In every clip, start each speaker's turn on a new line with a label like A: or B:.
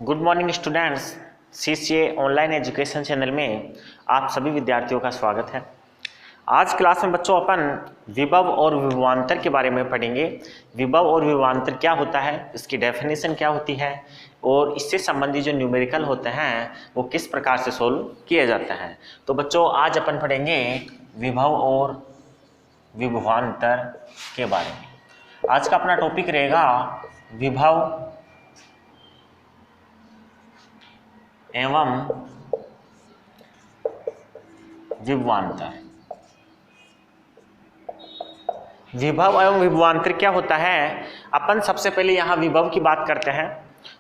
A: Good morning students, CCA online education channel में आप सभी विद्यार्थियों का स्वागत है। आज क्लास में बच्चों अपन विभव और विभवांतर के बारे में पढ़ेंगे। विभव और विभवांतर क्या होता है, इसकी डेफिनेशन क्या होती है और इससे संबंधित जो न्यूमेरिकल होते हैं वो किस प्रकार से सोल्व किए जाते हैं। तो बच्चों आज अपन पढ़ेंगे विभव और विभवांतर के बारे में। आज का अपना टॉपिक रहेगा विभव एवं विभवांतर। विभव एवं विभवांतर क्या होता है, अपन सबसे पहले यहाँ विभव की बात करते हैं।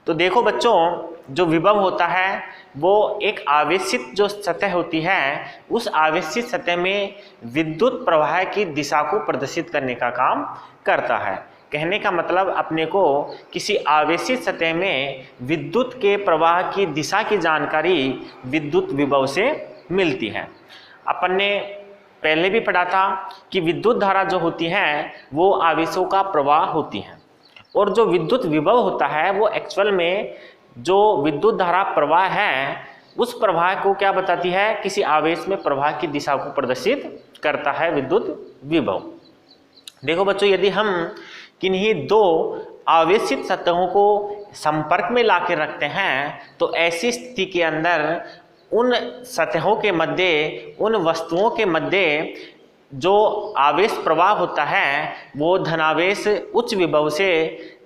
A: तो देखो बच्चों, जो विभव होता है वो एक आवेशित जो सतह होती है, उस आवेशित सतह में विद्युत प्रवाह की दिशा को प्रदर्शित करने का काम करता है। कहने का मतलब अपने को किसी आवेशित सतह में विद्युत के प्रवाह की दिशा की जानकारी विद्युत विभव से मिलती है। अपन ने पहले भी पढ़ा था कि विद्युत धारा जो होती है वो आवेशों का प्रवाह होती है, और जो विद्युत विभव होता है वो एक्चुअल में जो विद्युत धारा प्रवाह है उस प्रवाह को क्या बताती है, किसी आवेश में प्रवाह की दिशा को प्रदर्शित करता है विद्युत विभव। देखो बच्चों, यदि हम किन्हीं दो आवेशित सतहों को संपर्क में लाकर रखते हैं तो ऐसी स्थिति के अंदर उन सतहों के मध्य, उन वस्तुओं के मध्य जो आवेश प्रवाह होता है वो धनावेश उच्च विभव से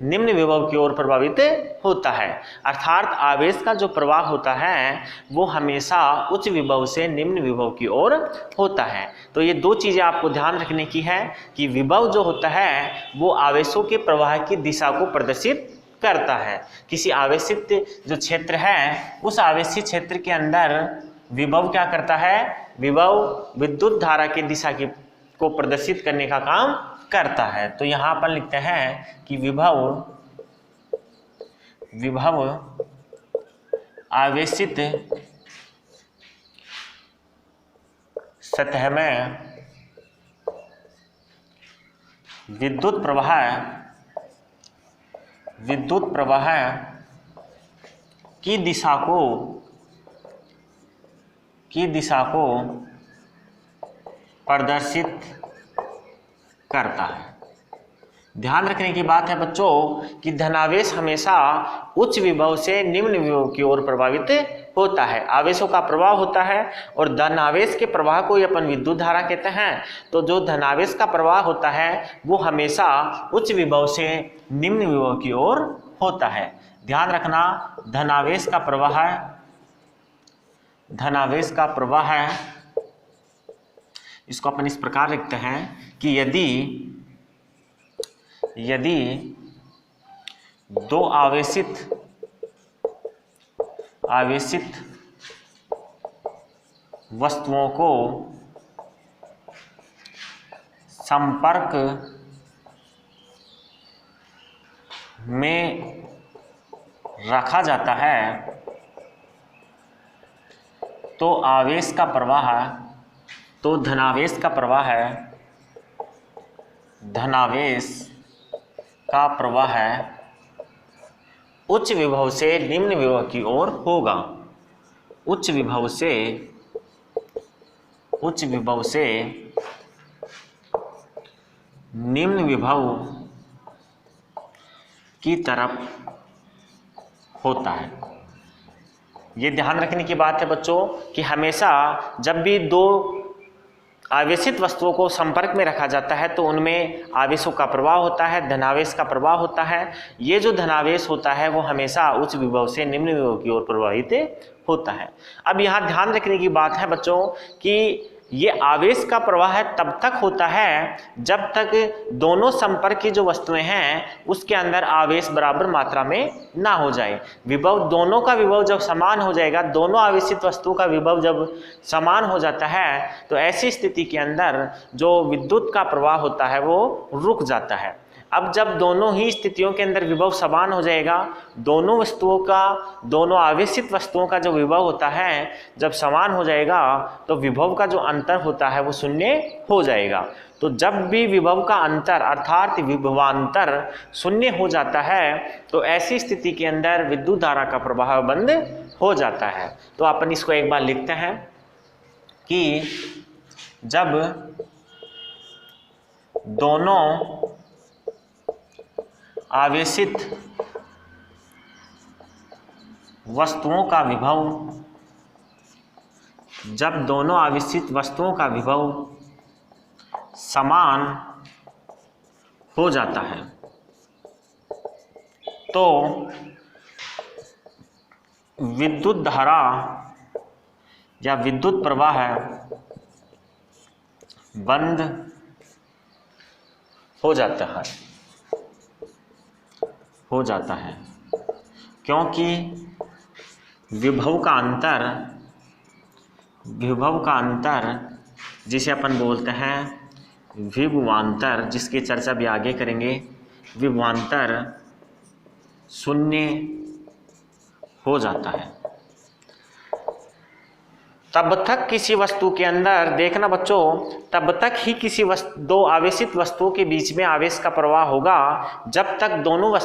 A: निम्न विभव की ओर प्रभावित होता है। अर्थात आवेश का जो प्रवाह होता है वो हमेशा उच्च विभव से निम्न विभव की ओर होता है। तो ये दो चीज़ें आपको ध्यान रखने की है कि विभव जो होता है वो आवेशों के प्रवाह की दिशा को प्रदर्शित करता है। किसी आवेशित जो क्षेत्र है उस आवेशित क्षेत्र के अंदर विभव क्या करता है, विभव विद्युत धारा की दिशा की को प्रदर्शित करने का काम करता है। तो यहाँ पर लिखते हैं कि विभव आवेशित सतह में विद्युत प्रवाह की दिशा को प्रदर्शित करता है। ध्यान रखने की बात है बच्चों कि धनावेश हमेशा उच्च विभव से निम्न विभव की ओर प्रभावित होता है। आवेशों का प्रवाह होता है और धनावेश के प्रवाह को ही अपन विद्युत धारा कहते हैं। तो जो धनावेश का प्रवाह होता है वो हमेशा उच्च विभव से निम्न विभव की ओर होता है। ध्यान रखना, धनावेश का प्रवाह है, इसको अपन इस प्रकार लिखते हैं कि यदि दो आवेशित वस्तुओं को संपर्क में रखा जाता है तो धनावेश का प्रवाह उच्च विभव से निम्न विभव की ओर होगा। उच्च विभव से निम्न विभव की तरफ होता है। ये ध्यान रखने की बात है बच्चों कि हमेशा जब भी दो आवेशित वस्तुओं को संपर्क में रखा जाता है तो उनमें आवेशों का प्रवाह होता है, धनावेश का प्रवाह होता है। ये जो धनावेश होता है वो हमेशा उच्च विभव से निम्न विभव की ओर प्रवाहित होता है। अब यहाँ ध्यान रखने की बात है बच्चों कि ये आवेश का प्रवाह तब तक होता है जब तक दोनों संपर्क की जो वस्तुएं हैं उसके अंदर आवेश बराबर मात्रा में ना हो जाए। विभव, दोनों का विभव जब समान हो जाएगा, दोनों आवेशित वस्तुओं का विभव जब समान हो जाता है तो ऐसी स्थिति के अंदर जो विद्युत का प्रवाह होता है वो रुक जाता है। अब जब दोनों ही स्थितियों के अंदर विभव समान हो जाएगा, दोनों आवेशित वस्तुओं का जो विभव होता है जब समान हो जाएगा तो विभव का जो अंतर होता है वो शून्य हो जाएगा। तो जब भी विभव का अंतर अर्थात विभवांतर शून्य हो जाता है तो ऐसी स्थिति के अंदर विद्युत धारा का प्रवाह बंद हो जाता है। तो अपन इसको एक बार लिखते हैं कि जब दोनों आवेशित वस्तुओं का विभव समान हो जाता है तो विद्युत धारा या विद्युत प्रवाह बंद हो जाता है क्योंकि विभव का अंतर जिसे अपन बोलते हैं विभवांतर, जिसकी चर्चा भी आगे करेंगे, विभवांतर शून्य हो जाता है। तब तक किसी वस्तु के अंदर देखना बच्चों, तब तक ही किसी दो आवेशित वस्तुओं के बीच में आवेश का प्रवाह होगा जब तक दोनों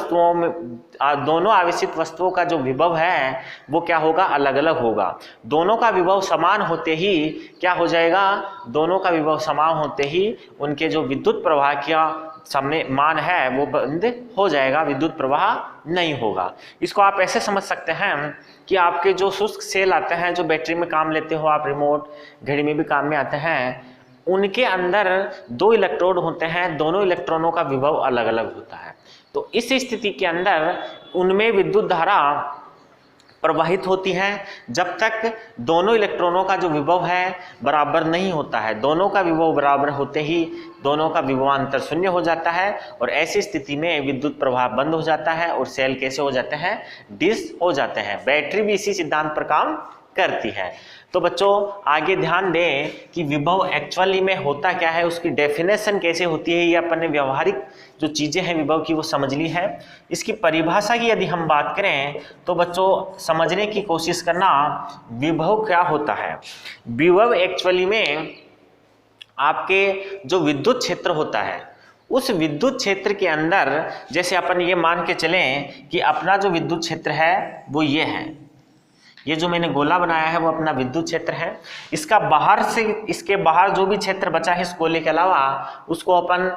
A: आवेशित वस्तुओं का जो विभव है वो क्या होगा, अलग अलग होगा। दोनों का विभव समान होते ही क्या हो जाएगा, दोनों का विभव समान होते ही उनके जो विद्युत प्रवाह का समय मान है वो बंद हो जाएगा, विद्युत प्रवाह नहीं होगा। इसको आप ऐसे समझ सकते हैं कि आपके जो शुष्क सेल आते हैं, जो बैटरी में काम लेते हो आप, रिमोट घड़ी में भी काम में आते हैं, उनके अंदर दो इलेक्ट्रोड होते हैं, दोनों इलेक्ट्रॉनों का विभव अलग अलग होता है। तो इस स्थिति के अंदर उनमें विद्युत धारा प्रवाहित होती है जब तक दोनों इलेक्ट्रॉनों का जो विभव है बराबर नहीं होता है। दोनों का विभव बराबर होते ही दोनों का विभवांतर शून्य हो जाता है और ऐसी स्थिति में विद्युत प्रवाह बंद हो जाता है और सेल कैसे हो जाते हैं, डिस हो जाते हैं। बैटरी भी इसी सिद्धांत पर काम करती है। तो बच्चों आगे ध्यान दें कि विभव एक्चुअली में होता क्या है, उसकी डेफिनेशन कैसे होती है, ये अपन ने व्यवहारिक जो चीजें हैं विभव की वो समझ ली है। इसकी परिभाषा की यदि हम बात करें तो बच्चों समझने की कोशिश करना, विभव क्या होता है। विभव एक्चुअली में आपके जो विद्युत क्षेत्र होता है, उस विद्युत क्षेत्र के अंदर जैसे अपन ये मान के चलें कि अपना जो विद्युत क्षेत्र है वो ये है, ये जो मैंने गोला बनाया है वो अपना विद्युत क्षेत्र है। इसका बाहर से, इसके बाहर जो भी क्षेत्र बचा है इस गोले के अलावा, उसको अपन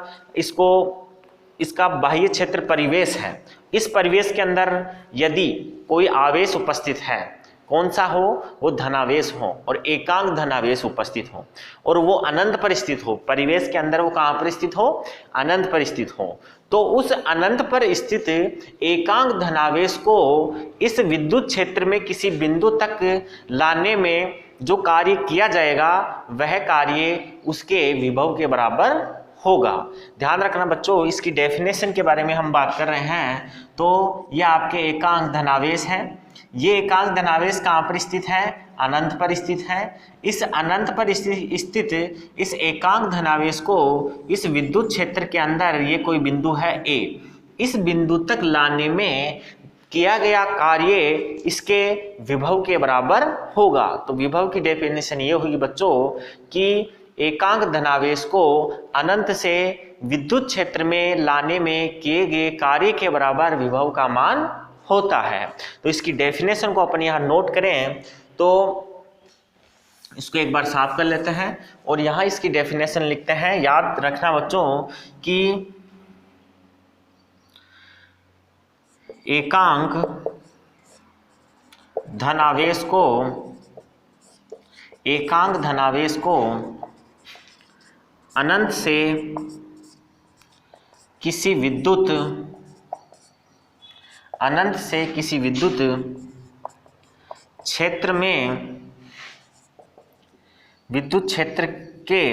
A: इसका बाह्य क्षेत्र परिवेश है। इस परिवेश के अंदर यदि कोई आवेश उपस्थित है, कौन सा हो, वो धनावेश हो और एकांक धनावेश उपस्थित हो और वो अनंत पर स्थित हो, परिवेश के अंदर वो कहाँ पर स्थित हो, अनंत पर स्थित हो, तो उस अनंत पर स्थित एकांक धनावेश को इस विद्युत क्षेत्र में किसी बिंदु तक लाने में जो कार्य किया जाएगा वह कार्य उसके विभव के बराबर होगा। ध्यान रखना बच्चों, इसकी डेफिनेशन के बारे में हम बात कर रहे हैं। तो ये आपके एकांक धनावेश है। ये एकांक धनावेश कहाँ पर स्थित है, अनंत पर स्थित है। इस अनंत पर स्थित इस एकांक धनावेश को इस विद्युत क्षेत्र के अंदर ये कोई बिंदु है ए, इस बिंदु तक लाने में किया गया कार्य इसके विभव के बराबर होगा। तो विभव की डेफिनेशन ये होगी बच्चों कि एकांक धनावेश को अनंत से विद्युत क्षेत्र में लाने में किए गए कार्य के बराबर विभव का मान होता है। तो इसकी डेफिनेशन को अपन यहाँ नोट करें तो इसको एक बार साफ कर लेते हैं और यहाँ इसकी डेफिनेशन लिखते हैं। याद रखना बच्चों कि एकांक धनावेश को अनंत से किसी विद्युत क्षेत्र में विद्युत क्षेत्र के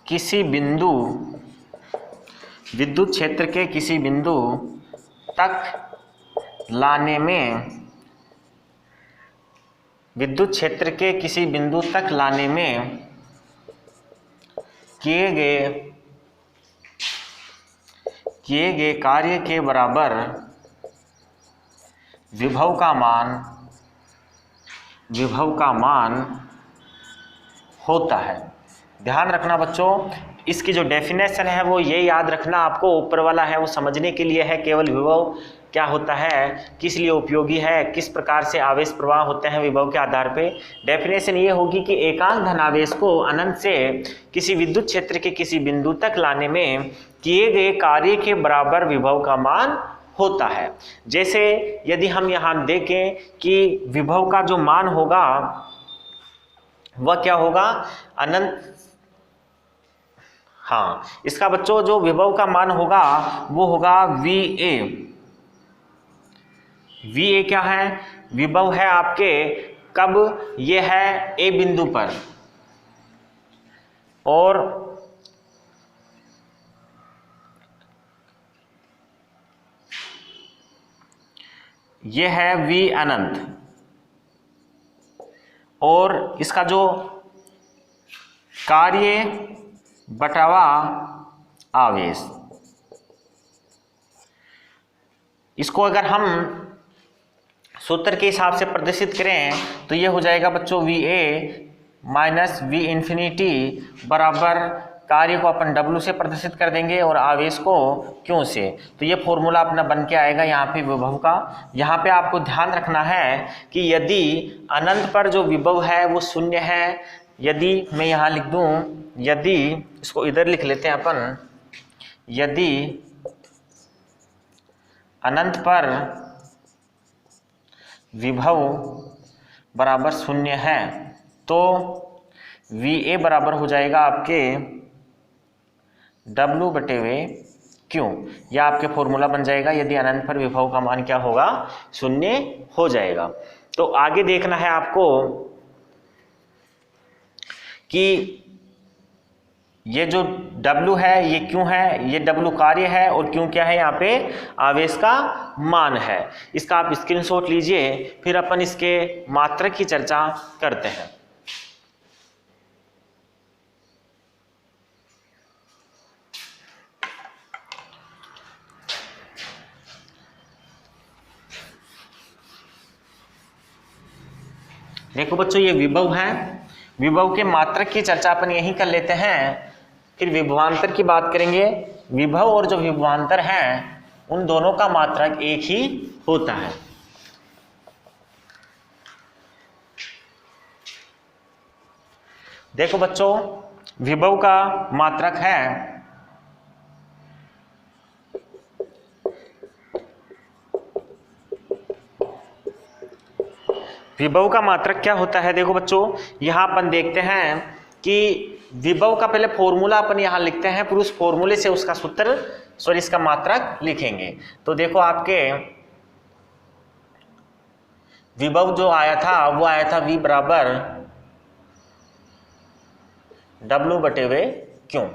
A: किसी बिंदु तक लाने में किए गए कार्य के बराबर विभव का मान होता है। ध्यान रखना बच्चों, इसकी जो डेफिनेशन है वो ये याद रखना आपको, ऊपर वाला है वो समझने के लिए है, केवल विभव क्या होता है, किस लिए उपयोगी है, किस प्रकार से आवेश प्रवाह होते हैं विभव के आधार पे। डेफिनेशन ये होगी कि एकांक धनावेश को अनंत से किसी विद्युत क्षेत्र के किसी बिंदु तक लाने में किए गए कार्य के बराबर विभव का मान होता है। जैसे यदि हम यहाँ देखें कि विभव का जो मान होगा वह क्या होगा, अनंत, हाँ इसका बच्चों जो विभव का मान होगा वो होगा VA। VA क्या है, विभव है आपके, कब, ये है A बिंदु पर और ये है V अनंत, और इसका जो कार्य बटावा आवेश, इसको अगर हम सूत्र के हिसाब से प्रदर्शित करें तो ये हो जाएगा बच्चों VA माइनस V इंफिनिटी बराबर, कार्य को अपन W से प्रदर्शित कर देंगे और आवेश को Q से। तो ये फॉर्मूला अपना बन के आएगा यहाँ पे विभव का। यहाँ पे आपको ध्यान रखना है कि यदि अनंत पर जो विभव है वो शून्य है, यदि मैं यहाँ लिख दूँ, यदि इसको इधर लिख लेते हैं अपन, यदि अनंत पर विभव बराबर शून्य है तो VA बराबर हो जाएगा आपके W बटे वे Q, यह आपके फॉर्मूला बन जाएगा यदि अनंत पर विभव का मान क्या होगा, शून्य हो जाएगा। तो आगे देखना है आपको कि ये जो W है ये Q है, ये W कार्य है और Q क्या है, यहाँ पे आवेश का मान है। इसका आप स्क्रीनशॉट लीजिए, फिर अपन इसके मात्रक की चर्चा करते हैं। देखो बच्चों ये विभव है, विभव के मात्रक की चर्चा अपन यहीं कर लेते हैं, फिर विभवांतर की बात करेंगे। विभव और जो विभवांतर है उन दोनों का मात्रक एक ही होता है। देखो बच्चों विभव का मात्रक है विभव का मात्रक क्या होता है। देखो बच्चों यहाँ अपन देखते हैं कि विभव का पहले फॉर्मूला अपन यहाँ लिखते हैं, फिर उस फॉर्मूले से उसका सूत्र सॉरी इसका मात्रक लिखेंगे। तो देखो आपके विभव जो आया था वो आया था V बराबर W बटे वे Q।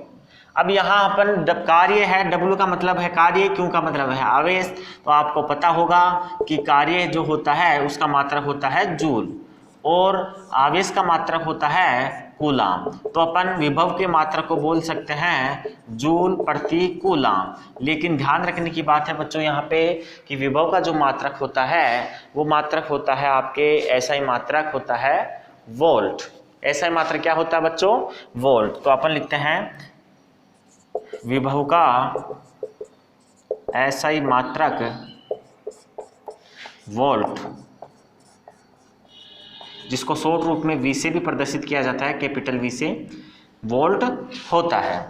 A: अब यहाँ अपन कार्य है, W का मतलब है कार्य, Q का मतलब है आवेश। तो आपको पता होगा कि कार्य जो होता है उसका मात्रक होता है जूल और आवेश का मात्रक होता है कूलाम। तो अपन विभव के मात्रक को बोल सकते हैं जूल प्रति कूलाम। लेकिन ध्यान रखने की बात है बच्चों यहाँ पे कि विभव का जो मात्रक होता है वो मात्रक होता है आपके ऐसा ही मात्रक होता है वोल्ट। ऐसा ही मात्रक क्या होता है बच्चों, वोल्ट। तो अपन लिखते हैं विभव का ऐसा ही मात्रक वोल्ट, जिसको शॉर्ट रूप में V से भी प्रदर्शित किया जाता है, कैपिटल V से, वोल्ट होता है।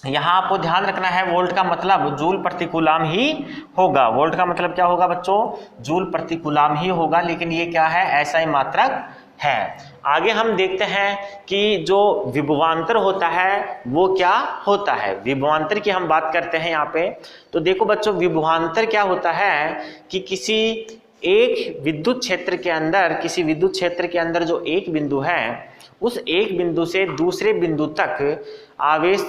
A: यहाँ आपको ध्यान रखना है वोल्ट का मतलब जूल प्रति कूलाम ही होगा। वोल्ट का मतलब क्या होगा बच्चों, जूल प्रति कूलाम ही होगा। लेकिन ये क्या है, ऐसा ही मात्रक है। आगे हम देखते हैं कि जो विभवांतर होता है वो क्या होता है। विभवांतर की हम बात करते हैं यहाँ पे। तो देखो बच्चों विभवांतर क्या होता है कि किसी एक विद्युत क्षेत्र के अंदर, किसी विद्युत क्षेत्र के अंदर जो एक बिंदु है उस एक बिंदु से दूसरे बिंदु तक आवेश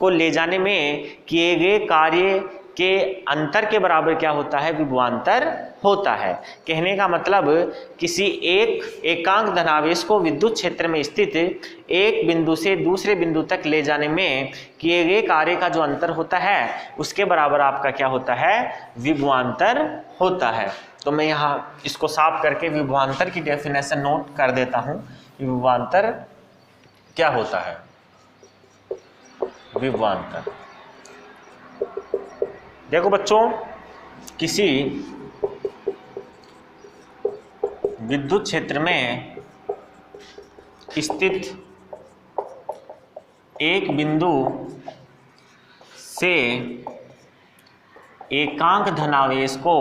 A: को ले जाने में किए गए कार्य के अंतर के बराबर क्या होता है, विभवांतर होता है। कहने का मतलब किसी एक एकांक धनावेश को विद्युत क्षेत्र में स्थित एक बिंदु से दूसरे बिंदु तक ले जाने में किए गए कार्य का जो अंतर होता है उसके बराबर आपका क्या होता है, विभवांतर होता है। तो मैं यहाँ इसको साफ करके विभवांतर की डेफिनेशन नोट कर देता हूँ। विभवांतर क्या होता है? विभवांतर। देखो बच्चों, किसी विद्युत क्षेत्र में स्थित एक बिंदु से एकांक धनावेश को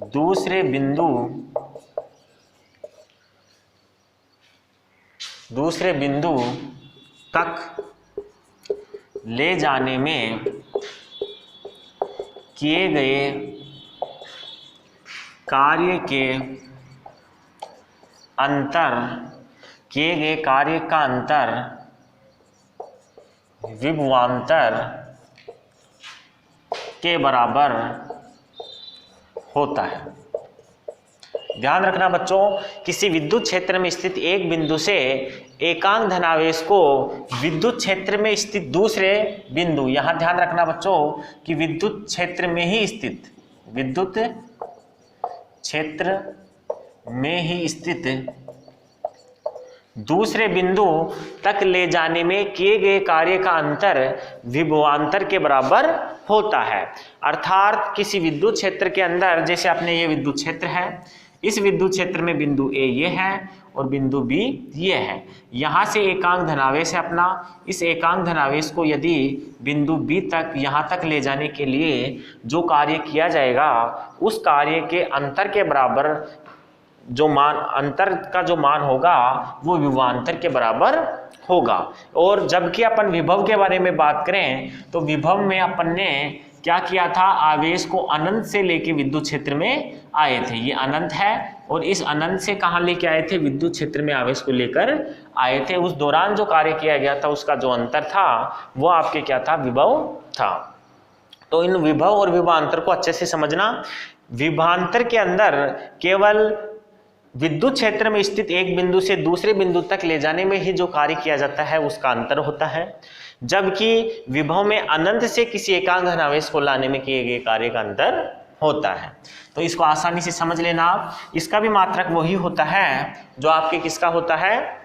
A: दूसरे बिंदु तक ले जाने में किए गए कार्य का अंतर विभवांतर के बराबर होता है। ध्यान रखना बच्चों, किसी विद्युत क्षेत्र में स्थित एक बिंदु से एकांक धनावेश को विद्युत क्षेत्र में स्थित दूसरे बिंदु, यहां ध्यान रखना बच्चों कि विद्युत क्षेत्र में ही स्थित दूसरे बिंदु तक ले जाने में किए गए कार्य का अंतर विभवांतर के बराबर होता है। अर्थात किसी विद्युत क्षेत्र के अंदर, जैसे अपने ये विद्युत क्षेत्र है, इस विद्युत क्षेत्र में बिंदु ए ये है और बिंदु बी ये है। यहाँ से एकांक धनावेश है अपना, इस एकांक धनावेश को यदि बिंदु बी तक यहाँ तक ले जाने के लिए जो कार्य किया जाएगा, उस कार्य के अंतर के बराबर अंतर का जो मान होगा वो विभवांतर के बराबर होगा। और जबकि अपन विभव के बारे में बात करें तो विभव में अपन ने क्या किया था, आवेश को अनंत से लेके विद्युत क्षेत्र में आए थे। ये अनंत है और इस अनंत से कहाँ लेके आए थे, विद्युत क्षेत्र में आवेश को लेकर आए थे। उस दौरान जो कार्य किया गया था उसका जो अंतर था वो आपके क्या था, विभव था। तो इन विभव और विभवांतर को अच्छे से समझना। विभवांतर के अंदर केवल विद्युत क्षेत्र में स्थित एक बिंदु से दूसरे बिंदु तक ले जाने में ही जो कार्य किया जाता है उसका अंतर होता है, जबकि विभव में अनंत से किसी एकांक धनावेश को लाने में किए गए कार्य का अंतर होता है। तो इसको आसानी से समझ लेना आप। इसका भी मात्रक वही होता है जो आपके किसका होता है,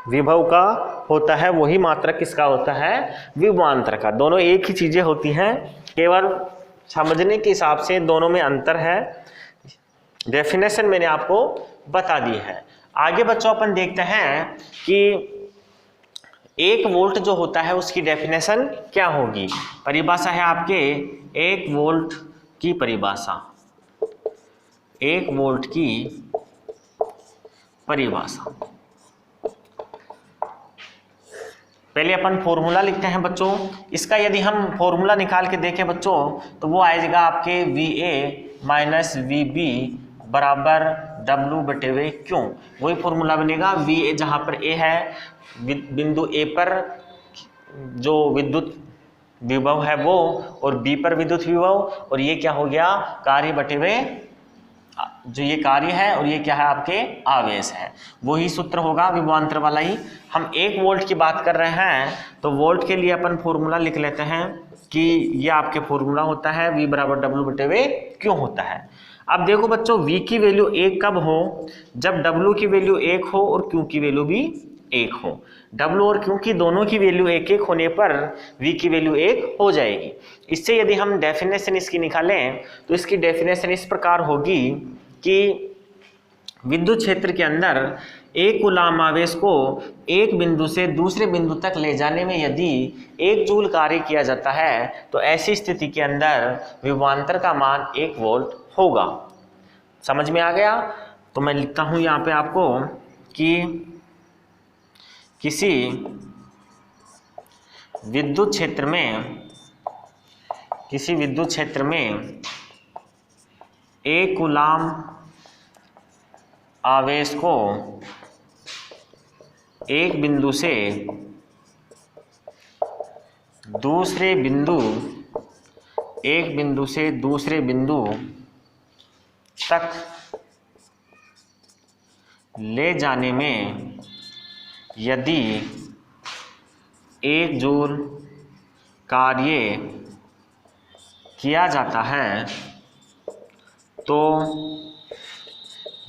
A: विभव का होता है, वही मात्रक किसका होता है, विभवांतर का। दोनों एक ही चीजें होती हैं, केवल समझने के हिसाब से दोनों में अंतर है। डेफिनेशन मैंने आपको बता दी है। आगे बच्चों अपन देखते हैं कि 1 वोल्ट जो होता है उसकी डेफिनेशन क्या होगी। परिभाषा है आपके 1 वोल्ट की परिभाषा। 1 वोल्ट की परिभाषा, पहले अपन फॉर्मूला लिखते हैं बच्चों। इसका यदि हम फॉर्मूला निकाल के देखें बच्चों तो वो आएगा आपके VA माइनस VB बराबर W/Q। वही फॉर्मूला बनेगा। VA जहाँ पर A है, बिंदु A पर जो विद्युत विभव है वो, और B पर विद्युत विभव, और ये क्या हो गया, कार्य बटे हुए जो ये कार्य है और ये क्या है आपके आवेश है। वही सूत्र होगा विभवांतर वाला ही। हम 1 वोल्ट की बात कर रहे हैं तो वोल्ट के लिए अपन फॉर्मूला लिख लेते हैं कि ये आपके फॉर्मूला होता है V बराबर W/Q होता है। अब देखो बच्चों, V की वैल्यू 1 कब हो, जब W की वैल्यू 1 हो और Q की वैल्यू भी 1 हो। W और Q की दोनों की वैल्यू 1-1 होने पर V की वैल्यू 1 हो जाएगी। इससे यदि हम डेफिनेशन इसकी निकालें तो इसकी डेफिनेशन इस प्रकार होगी कि विद्युत क्षेत्र के अंदर एक कूलाम आवेश को एक बिंदु से दूसरे बिंदु तक ले जाने में यदि 1 जूल कार्य किया जाता है तो ऐसी स्थिति के अंदर विभवांतर का मान 1 वोल्ट होगा। समझ में आ गया? तो मैं लिखता हूं यहाँ पे आपको कि किसी विद्युत क्षेत्र में 1 कूलाम आवेश को एक बिंदु से दूसरे बिंदु तक ले जाने में यदि 1 जूल कार्य किया जाता है तो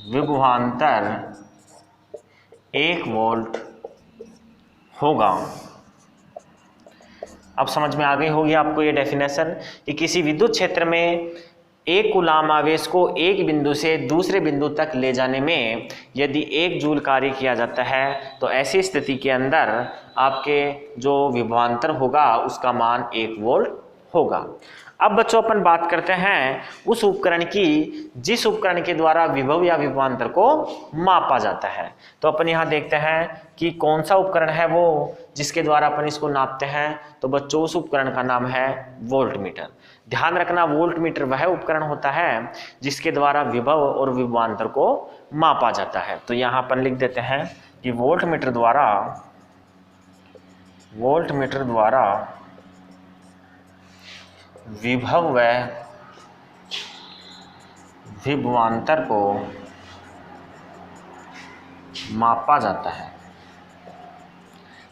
A: विभवांतर 1 वोल्ट होगा। अब समझ में आ गई होगी आपको ये डेफिनेशन कि किसी विद्युत क्षेत्र में एक कूलाम आवेश को एक बिंदु से दूसरे बिंदु तक ले जाने में यदि 1 जूल कार्य किया जाता है तो ऐसी स्थिति के अंदर आपके जो विभवांतर होगा उसका मान 1 वोल्ट होगा। अब बच्चों अपन बात करते हैं उस उपकरण की जिस उपकरण के द्वारा विभव या विभवांतर को मापा जाता है। तो अपन यहाँ देखते हैं कि कौन सा उपकरण है वो जिसके द्वारा अपन इसको नापते हैं। तो बच्चों उस उपकरण का नाम है वोल्टमीटर। ध्यान रखना वोल्टमीटर वह उपकरण होता है जिसके द्वारा विभव और विभवांतर को मापा जाता है। तो यहाँ अपन लिख देते हैं कि वोल्टमीटर द्वारा विभव व विभवांतर को मापा जाता है।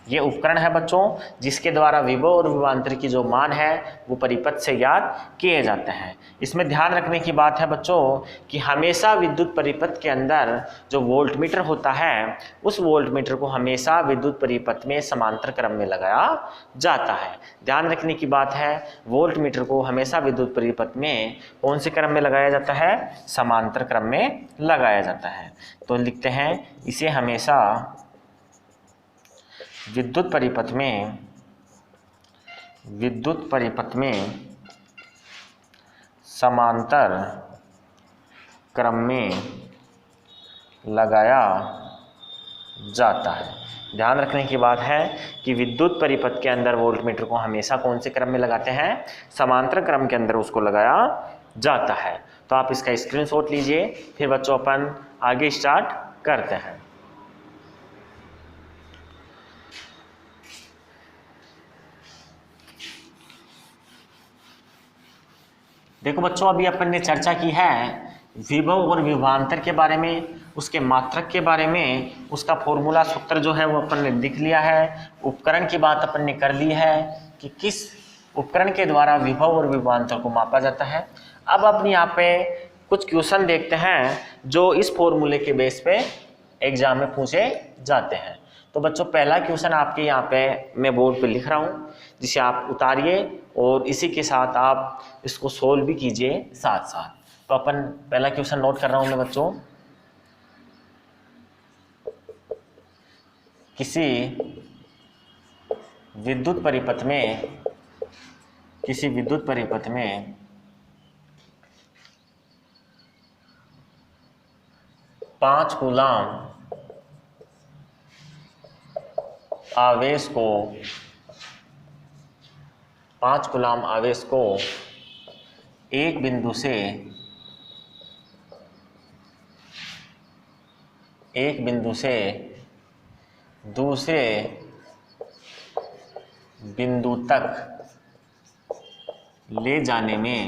A: ये उपकरण है बच्चों जिसके द्वारा विभव और विभवांतर की जो मान है वो परिपथ से ज्ञात किए जाते हैं। इसमें ध्यान रखने की बात है बच्चों कि हमेशा विद्युत परिपथ के अंदर जो वोल्टमीटर होता है उस वोल्टमीटर को हमेशा विद्युत परिपथ में समांतर क्रम में लगाया जाता है। ध्यान रखने की बात है वोल्टमीटर को हमेशा विद्युत परिपथ में कौन से क्रम में लगाया जाता है? समांतर क्रम में लगाया जाता है। तो लिखते हैं इसे हमेशा विद्युत परिपथ में समांतर क्रम में लगाया जाता है। ध्यान रखने की बात है कि विद्युत परिपथ के अंदर वोल्टमीटर को हमेशा कौन से क्रम में लगाते हैं? समांतर क्रम के अंदर उसको लगाया जाता है। तो आप इसका स्क्रीनशॉट लीजिए, फिर बच्चों अपन आगे स्टार्ट करते हैं। देखो बच्चों अभी अपन ने चर्चा की है विभव और विभवांतर के बारे में, उसके मात्रक के बारे में, उसका फॉर्मूला सूत्र जो है वो अपन ने लिख लिया है। उपकरण की बात अपन ने कर ली है कि किस उपकरण के द्वारा विभव और विभवांतर को मापा जाता है। अब अपन यहाँ पे कुछ क्वेश्चन देखते हैं जो इस फॉर्मूले के बेस पे एग्जाम में पूछे जाते हैं। तो बच्चों पहला क्वेश्चन आपके यहाँ पे मैं बोर्ड पे लिख रहा हूँ, जिसे आप उतारिए और इसी के साथ आप इसको सोल्व भी कीजिए साथ साथ। तो अपन पहला क्वेश्चन नोट कर रहा हूँ मैं बच्चों, किसी विद्युत परिपथ में 5 कूलाम आवेश को एक बिंदु से दूसरे बिंदु तक ले जाने में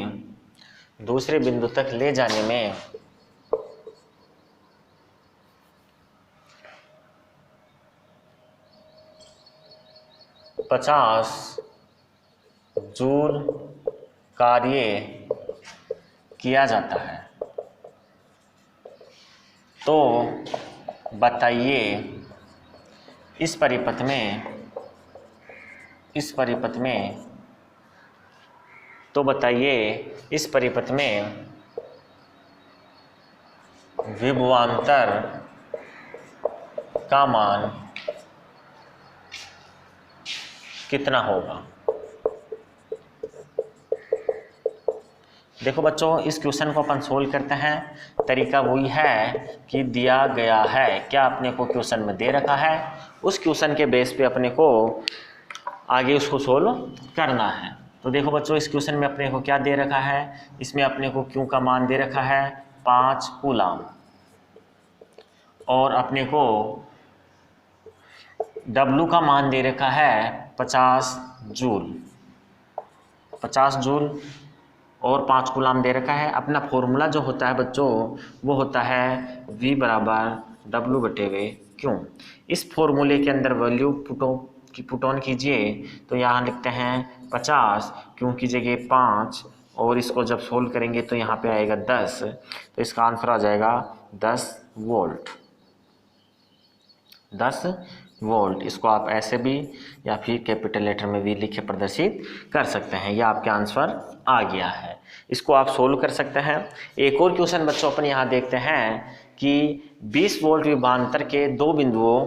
A: 50 जूल कार्य किया जाता है। तो बताइए इस परिपथ में विभवांतर का मान कितना होगा। देखो बच्चों इस क्वेश्चन को अपन सोल्व करते हैं। तरीका वही है कि दिया गया है, क्या अपने को क्वेश्चन में दे रखा है, उस क्वेश्चन के बेस पे अपने को आगे उसको सोल्व करना है। तो देखो बच्चों इस क्वेश्चन में अपने को क्या दे रखा है, इसमें अपने को क्यू का मान दे रखा है 5 कूलाम और अपने को W का मान दे रखा है 50 जूल और 5 कूलाम दे रखा है। अपना फॉर्मूला जो होता है बच्चों वो होता है V बराबर W/Q। इस फॉर्मूले के अंदर वैल्यू पुट ऑन कीजिए। तो यहाँ लिखते हैं 50 क्यों की जगह 5 और इसको जब सोल्व करेंगे तो यहाँ पे आएगा 10, तो इसका आंसर आ जाएगा 10 वोल्ट। 10 वोल्ट। इसको आप ऐसे भी या फिर कैपिटल लेटर में भी लिखे प्रदर्शित कर सकते हैं। यह आपका आंसर आ गया है। इसको आप सोल्व कर सकते हैं। एक और क्वेश्चन बच्चों अपन यहाँ देखते हैं कि 20 वोल्ट विभवांतर के दो बिंदुओं,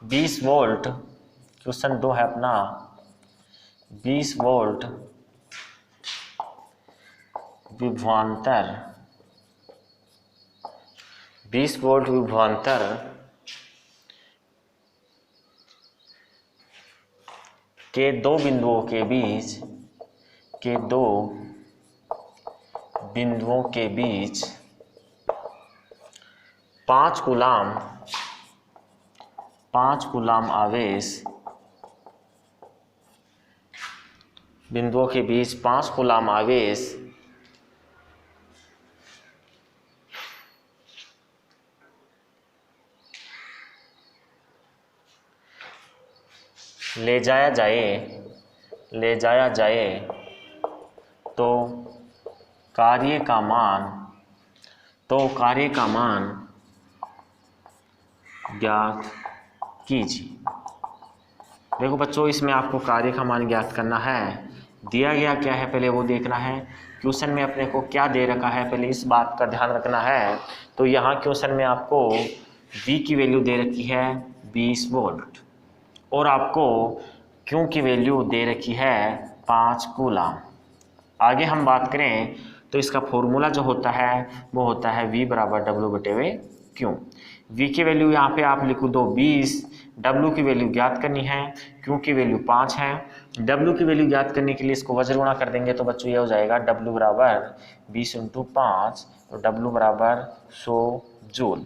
A: 20 वोल्ट, क्वेश्चन 2 है अपना, 20 वोल्ट विभवांतर, 20 वोल्ट विभवांतर के दो बिंदुओं के बीच, के दो बिंदुओं के बीच 5 कूलाम आवेश, बिंदुओं के बीच 5 कूलाम आवेश ले जाया जाए तो कार्य का मान ज्ञात कीजिए। देखो बच्चों, इसमें आपको कार्य का मान ज्ञात करना है। दिया गया क्या है पहले वो देखना है। क्वेश्चन में अपने को क्या दे रखा है पहले इस बात का ध्यान रखना है। तो यहाँ क्वेश्चन में आपको V की वैल्यू दे रखी है 20 वोल्ट और आपको Q की वैल्यू दे रखी है 5 कूलाम। आगे हम बात करें तो इसका फॉर्मूला जो होता है वो होता है V बराबर W/Q। V की वैल्यू यहाँ पे आप लिखो दो 20, W की वैल्यू ज्ञात करनी है, Q की वैल्यू 5 है। W की वैल्यू ज्ञात करने के लिए इसको वज्र गुणा कर देंगे तो बच्चों ये हो जाएगा W बराबर 20 × 5, तो W बराबर 100 जूल।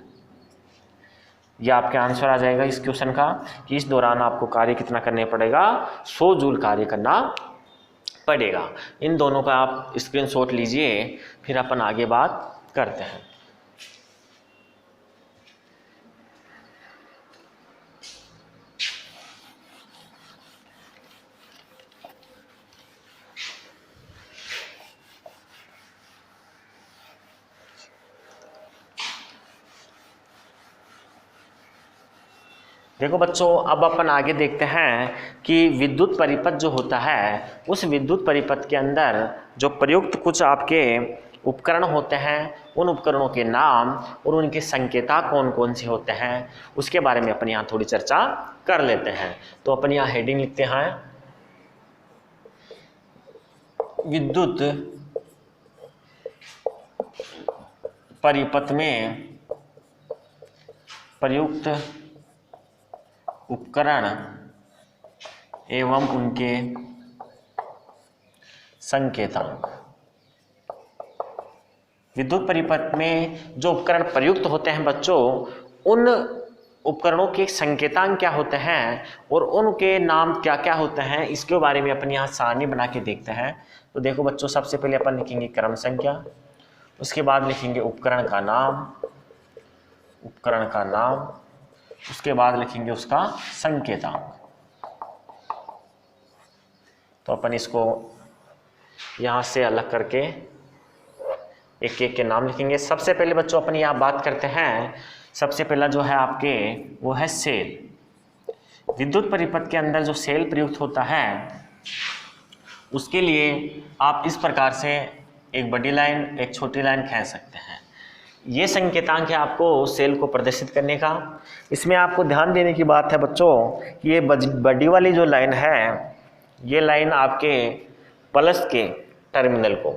A: ये आपके आंसर आ जाएगा इस क्वेश्चन का कि इस दौरान आपको कार्य कितना करने पड़ेगा, 100 जूल कार्य करना पड़ेगा। इन दोनों का आप स्क्रीनशॉट लीजिए, फिर अपन आगे बात करते हैं। देखो बच्चों, अब अपन आगे देखते हैं कि विद्युत परिपथ जो होता है उस विद्युत परिपथ के अंदर जो प्रयुक्त कुछ आपके उपकरण होते हैं उन उपकरणों के नाम और उनके संकेता कौन कौन से होते हैं उसके बारे में अपन यहाँ थोड़ी चर्चा कर लेते हैं। तो अपन यहाँ हेडिंग लिखते हैं विद्युत परिपथ में प्रयुक्त उपकरण एवं उनके संकेतांक। विद्युत परिपथ में जो उपकरण प्रयुक्त होते हैं बच्चों, उन उपकरणों के संकेतांक क्या होते हैं और उनके नाम क्या क्या होते हैं इसके बारे में अपन यहाँ सारणी बना के देखते हैं। तो देखो बच्चों, सबसे पहले अपन लिखेंगे क्रम संख्या, उसके बाद लिखेंगे उपकरण का नाम, उसके बाद लिखेंगे उसका संकेतांक। तो अपन इसको यहाँ से अलग करके एक एक के नाम लिखेंगे। सबसे पहले बच्चों अपन यहाँ बात करते हैं, सबसे पहला जो है आपके वो है सेल। विद्युत परिपथ के अंदर जो सेल प्रयुक्त होता है उसके लिए आप इस प्रकार से एक बड़ी लाइन एक छोटी लाइन खींच सकते हैं। ये संकेतांक है आपको सेल को प्रदर्शित करने का। इसमें आपको ध्यान देने की बात है बच्चों कि ये बड़ी वाली जो लाइन है ये लाइन आपके प्लस के टर्मिनल को,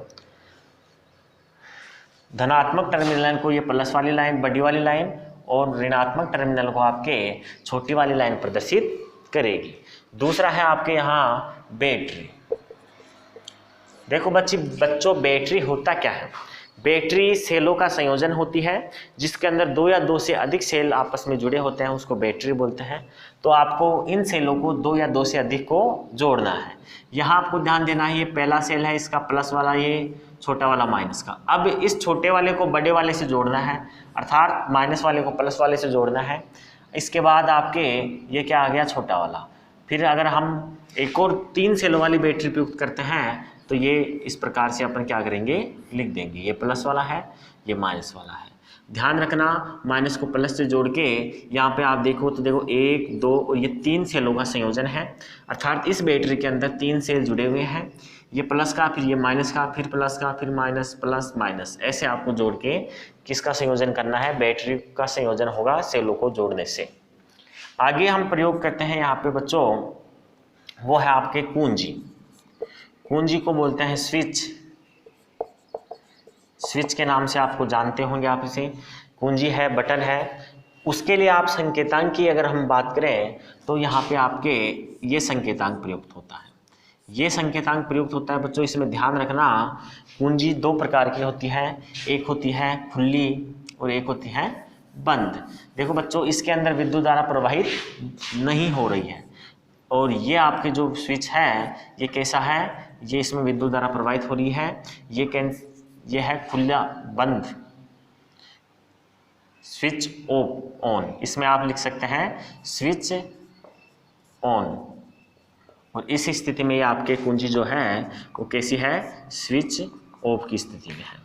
A: धनात्मक टर्मिनल को ये प्लस वाली लाइन बड़ी वाली लाइन और ऋणात्मक टर्मिनल को आपके छोटी वाली लाइन प्रदर्शित करेगी। दूसरा है आपके यहाँ बैटरी। देखो बच्चों बैटरी होता क्या है, बैटरी सेलों का संयोजन होती है जिसके अंदर दो या दो से अधिक सेल आपस में जुड़े होते हैं, उसको बैटरी बोलते हैं। तो आपको इन सेलों को दो या दो से अधिक को जोड़ना है। यहाँ आपको ध्यान देना है, ये पहला सेल है इसका प्लस वाला, ये छोटा वाला माइनस का। अब इस छोटे वाले को बड़े वाले से जोड़ना है, अर्थात माइनस वाले को प्लस वाले से जोड़ना है। इसके बाद आपके ये क्या आ गया, छोटा वाला। फिर अगर हम एक और 3 सेलों वाली बैटरी प्रयुक्त करते हैं तो ये इस प्रकार से अपन क्या करेंगे, लिख देंगे। ये प्लस वाला है, ये माइनस वाला है। ध्यान रखना माइनस को प्लस से जोड़ के यहाँ पे आप देखो तो देखो 1 2 और ये 3 सेलों का संयोजन है, अर्थात इस बैटरी के अंदर 3 सेल जुड़े हुए हैं। ये प्लस का, फिर ये माइनस का, फिर प्लस का, फिर माइनस, प्लस माइनस, ऐसे आपको जोड़ के किसका संयोजन करना है, बैटरी का संयोजन होगा सेलों को जोड़ने से। आगे हम प्रयोग करते हैं यहाँ पे बच्चों, वो है आपके कुंजी। कुंजी को बोलते हैं स्विच। स्विच के नाम से आपको जानते होंगे आप इसे। कुंजी है, बटन है। उसके लिए आप संकेतांक की अगर हम बात करें तो यहाँ पे आपके ये संकेतांक प्रयुक्त होता है। ये संकेतांक प्रयुक्त होता है बच्चों, इसमें ध्यान रखना कुंजी 2 प्रकार की होती है, एक होती है खुली और एक होती है बंद। देखो बच्चों, इसके अंदर विद्युत धारा प्रवाहित नहीं हो रही है, और ये आपके जो स्विच है ये कैसा है, ये इसमें विद्युत धारा प्रवाहित हो रही है। ये है खुला बंद, स्विच ऑफ ऑन। इसमें आप लिख सकते हैं स्विच ऑन, और इस स्थिति में ये आपके कुंजी जो है वो कैसी है, स्विच ऑफ की स्थिति में है।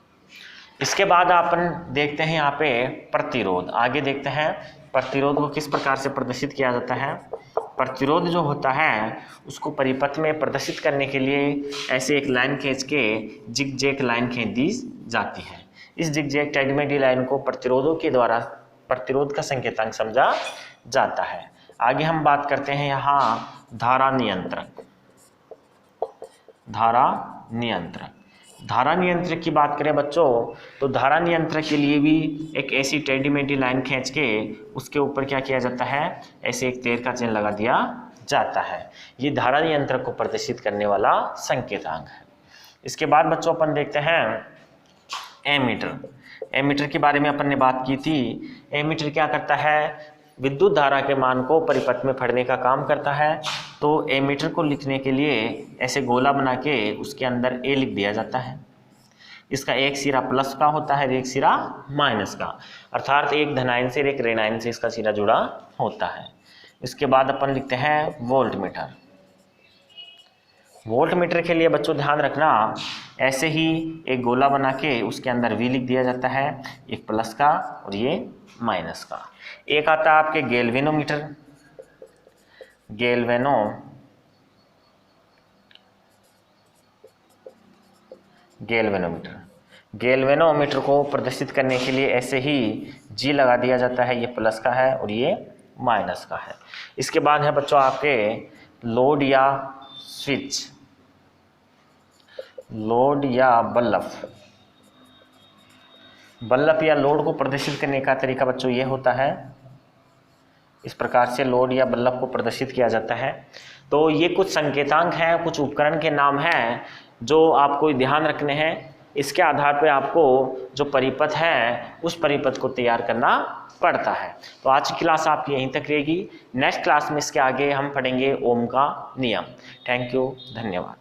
A: इसके बाद अपन देखते हैं यहाँ पे प्रतिरोध। आगे देखते हैं प्रतिरोध को किस प्रकार से प्रदर्शित किया जाता है। प्रतिरोध जो होता है उसको परिपथ में प्रदर्शित करने के लिए ऐसे एक लाइन खींच के जिगजैग लाइन खींच दी जाती है। इस जिगजैग टेढ़ी-मेढ़ी लाइन को प्रतिरोधों के द्वारा प्रतिरोध का संकेतांक समझा जाता है। आगे हम बात करते हैं यहाँ धारा नियंत्रक। धारा नियंत्रक, धारा नियंत्रक की बात करें बच्चों तो धारा नियंत्रक के लिए भी एक ऐसी टेढ़ी-मेढ़ी लाइन खींच के उसके ऊपर क्या किया जाता है, ऐसे एक तीर का चिन्ह लगा दिया जाता है। ये धारा नियंत्रक को प्रदर्शित करने वाला संकेतांक है। इसके बाद बच्चों अपन देखते हैं एमीटर। एमीटर के बारे में अपन ने बात की थी। एमीटर क्या करता है, विद्युत धारा के मान को परिपथ में पढ़ने का काम करता है। तो एमीटर को लिखने के लिए ऐसे गोला बना के उसके अंदर ए लिख दिया जाता है। इसका एक सिरा प्लस का होता है, एक सिरा माइनस का, अर्थात एक धनायन से एक ऋणायन से इसका सिरा जुड़ा होता है। इसके बाद अपन लिखते हैं वोल्ट मीटर। वोल्ट मीटर के लिए बच्चों ध्यान रखना ऐसे ही एक गोला बना के उसके अंदर वी लिख दिया जाता है, एक प्लस का और ये माइनस का। एक आता है आपके गैल्वेनोमीटर। गैल्वेनोमीटर को प्रदर्शित करने के लिए ऐसे ही जी लगा दिया जाता है, ये प्लस का है और ये माइनस का है। इसके बाद है बच्चों आपके लोड या स्विच, लोड या बल्ब। बल्ब या लोड को प्रदर्शित करने का तरीका बच्चों ये होता है, इस प्रकार से लोड या बल्ब को प्रदर्शित किया जाता है। तो ये कुछ संकेतांक हैं, कुछ उपकरण के नाम हैं जो आपको ध्यान रखने हैं। इसके आधार पर आपको जो परिपथ है उस परिपथ को तैयार करना पड़ता है। तो आज की क्लास आपकी यहीं तक रहेगी। नेक्स्ट क्लास में इसके आगे हम पढ़ेंगे ओम का नियम। थैंक यू, धन्यवाद।